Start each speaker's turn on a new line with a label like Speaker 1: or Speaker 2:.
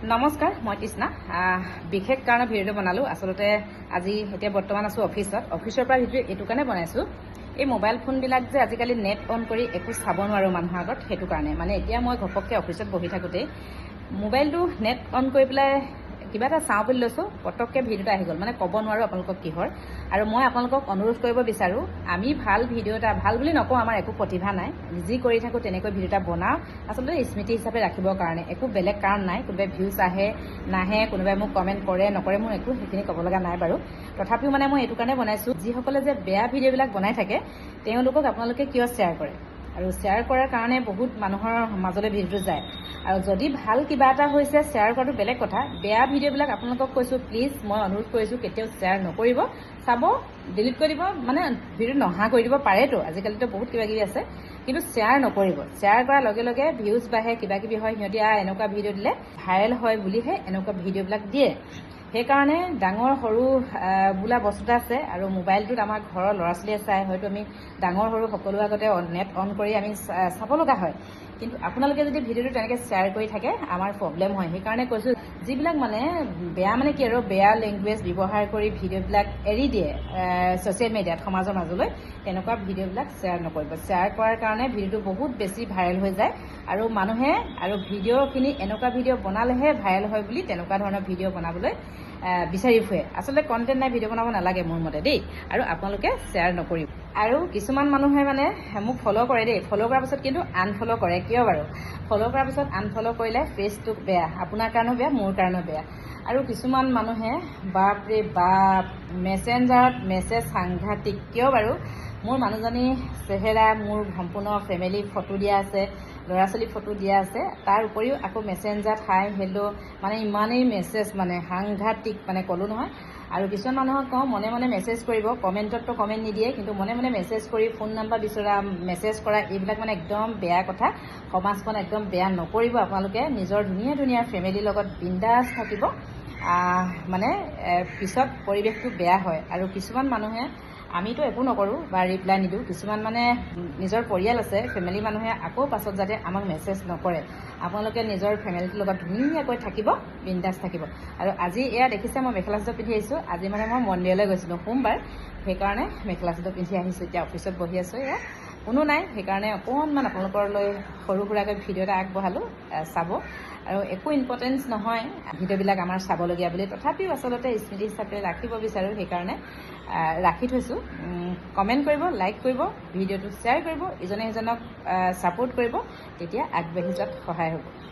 Speaker 1: নমস্কাৰ মই কৃষ্ণা বিশেষ কাৰণে ভিডিঅ'টো বনালোঁ আসলতে আজি এতিয়া বৰ্তমান আছোঁ অফিচৰ পৰা ভিডিঅ' এইটো কাৰণে বনাইছোঁ এই মোবাইল ফোনবিলাক যে আজিকালি নেট অন কৰি একো চাব নোৱাৰোঁ মানুহৰ আগত সেইটো কাৰণে মানে এতিয়া মই ঘপককৈ অফিচত বহি থাকোঁতেই মোবাইলটো নেট অন কৰি পেলাই কিবা এটা চাওঁ বুলি লৈছোঁ পটককৈ ভিডিঅ'টা আহি গ'ল মানে ক'ব নোৱাৰোঁ আপোনালোকক কিহৰ আৰু মই আপোনালোকক অনুৰোধ কৰিব বিচাৰোঁ আমি ভাল ভিডিঅ' এটা ভাল বুলি নকওঁ আমাৰ একো প্ৰতিভা নাই যি কৰি থাকোঁ তেনেকৈ ভিডিঅ' এটা বনাওঁ আচলতে স্মৃতি হিচাপে ৰাখিবৰ কাৰণে একো বেলেগ কাৰণ নাই কোনোবাই ভিউজ আহে নাহে কোনোবাই মোক কমেণ্ট কৰে নকৰে মোৰ একো সেইখিনি ক'ব লগা নাই বাৰু তথাপিও মানে মই এইটো কাৰণে বনাইছোঁ যিসকলে যে বেয়া ভিডিঅ'বিলাক বনাই থাকে তেওঁলোকক আপোনালোকে কিয় শ্বেয়াৰ কৰে আৰু শ্বেয়াৰ কৰাৰ কাৰণে বহুত মানুহৰ মাজলৈ ভিডিঅ'টো যায় আৰু যদি ভাল কিবা এটা হৈছে শ্বেয়াৰ কৰাটো বেলেগ কথা বেয়া ভিডিঅ'বিলাক আপোনালোকক কৈছোঁ প্লিজ মই অনুৰোধ কৰিছোঁ কেতিয়াও শ্বেয়াৰ নকৰিব চাব ডিলিট কৰি দিব মানে ভিডিঅ' নহা কৰি দিব পাৰেতো আজিকালিতো বহুত কিবা কিবি আছে কিন্তু শ্বেয়াৰ নকৰিব শ্বেয়াৰ কৰাৰ লগে লগে ভিউজ বাঢ়ে কিবা কিবি হয় সিহঁতি এনেকুৱা ভিডিঅ' দিলে ভাইৰেল হয় বুলিহে এনেকুৱা ভিডিঅ'বিলাক দিয়ে সেইকাৰণে ডাঙৰ সৰু বোলা বস্তু এটা আছে আৰু মোবাইলটোত আমাৰ ঘৰৰ ল'ৰা ছোৱালীয়ে চাই হয়তো আমি ডাঙৰ সৰু সকলো আগতে নেট অন কৰি আমি চাব লগা হয় কিন্তু আপোনালোকে যদি ভিডিঅ'টো তেনেকৈ শ্বেয়াৰ কৰি থাকে আমাৰ প্ৰব্লেম হয় সেইকাৰণে কৈছোঁ যিবিলাক মানে বেয়া মানে কি আৰু বেয়া লেংগুৱেজ ব্যৱহাৰ কৰি ভিডিঅ'বিলাক এৰি দিয়ে ছ'চিয়েল মিডিয়াত সমাজৰ মাজলৈ তেনেকুৱা ভিডিঅ'বিলাক শ্বেয়াৰ নকৰিব শ্বেয়াৰ কৰাৰ কাৰণে ভিডিঅ'টো বহুত বেছি ভাইৰেল হৈ যায় আৰু মানুহে আৰু ভিডিঅ'খিনি এনেকুৱা ভিডিঅ' বনালেহে ভাইৰেল হয় বুলি তেনেকুৱা ধৰণৰ ভিডিঅ' বনাবলৈ বিচাৰি ফুৰে আচলতে কণ্টেণ্ট নাই ভিডিঅ' বনাব নালাগে মোৰ মতে দেই আৰু আপোনালোকে শ্বেয়াৰ নকৰিব আৰু কিছুমান মানুহে মানে মোক ফ'ল' কৰে দেই ফ'ল' কৰাৰ পিছত কিন্তু আনফ'ল' কৰে কিয় বাৰু ফ'ল' কৰাৰ পিছত আনফ'ল' কৰিলে পেজটো বেয়া আপোনাৰ কাৰণেও বেয়া মোৰ কাৰণেও বেয়া আৰু কিছুমান মানুহে বাপৰে বাপ মেছেঞ্জাৰত মেছেজ সাংঘাতিক কিয় বাৰু মোৰ মানুহজনী চেহেৰা মোৰ সম্পূৰ্ণ ফেমিলি ফটো দিয়া আছে ল'ৰা ছোৱালী ফটো দিয়া আছে তাৰ উপৰিও আকৌ মেছেঞ্জাৰত হাই হেল্ল' মানে ইমানেই মেছেজ মানে সাংঘাতিক মানে ক'লোঁ নহয় আৰু কিছুমান মানুহক কওঁ মনে মনে মেছেজ কৰিব কমেণ্টততো কমেণ্ট নিদিয়ে কিন্তু মনে মনে মেছেজ কৰি ফোন নাম্বাৰ বিচৰা মেছেজ কৰা এইবিলাক মানে একদম বেয়া কথা সমাজখন একদম বেয়া নকৰিব আপোনালোকে নিজৰ ধুনীয়া ধুনীয়া ফেমিলিৰ লগত বিন্দাছ থাকিব মানে পিছত পৰিৱেশটো বেয়া হয় আৰু কিছুমান মানুহে আমিতো একো নকৰোঁ বা ৰিপ্লাই নিদিওঁ কিছুমান মানে নিজৰ পৰিয়াল আছে ফেমিলি মানুহে আকৌ পাছত যাতে আমাক মেছেজ নকৰে আপোনালোকে নিজৰ ফেমিলিটোৰ লগত ধুনীয়াকৈ থাকিব বিন্দাছ থাকিব আৰু আজি এয়া দেখিছে মই মেখেলা চাদৰ পিন্ধি আহিছোঁ আজি মানে মই মন্দিৰলৈ গৈছিলোঁ সোমবাৰ সেইকাৰণে মেখেলা চাদৰ পিন্ধি আহিছোঁ এতিয়া অফিচত বহি আছোঁ এয়া কোনো নাই সেইকাৰণে অকণমান আপোনালোকলৈ সৰু সুৰাকৈ ভিডিঅ' এটা আগবঢ়ালোঁ চাব আৰু একো ইম্পৰ্টেঞ্চ নহয় ভিডিঅ'বিলাক আমাৰ চাবলগীয়া বুলি তথাপিও আচলতে স্মৃতি হিচাপে ৰাখিব বিচাৰোঁ সেইকাৰণে ৰাখি থৈছোঁ কমেণ্ট কৰিব লাইক কৰিব ভিডিঅ'টো শ্বেয়াৰ কৰিব ইজনে সিজনক ছাপোৰ্ট কৰিব তেতিয়া আগবাঢ়ি যোৱাত সহায় হ'ব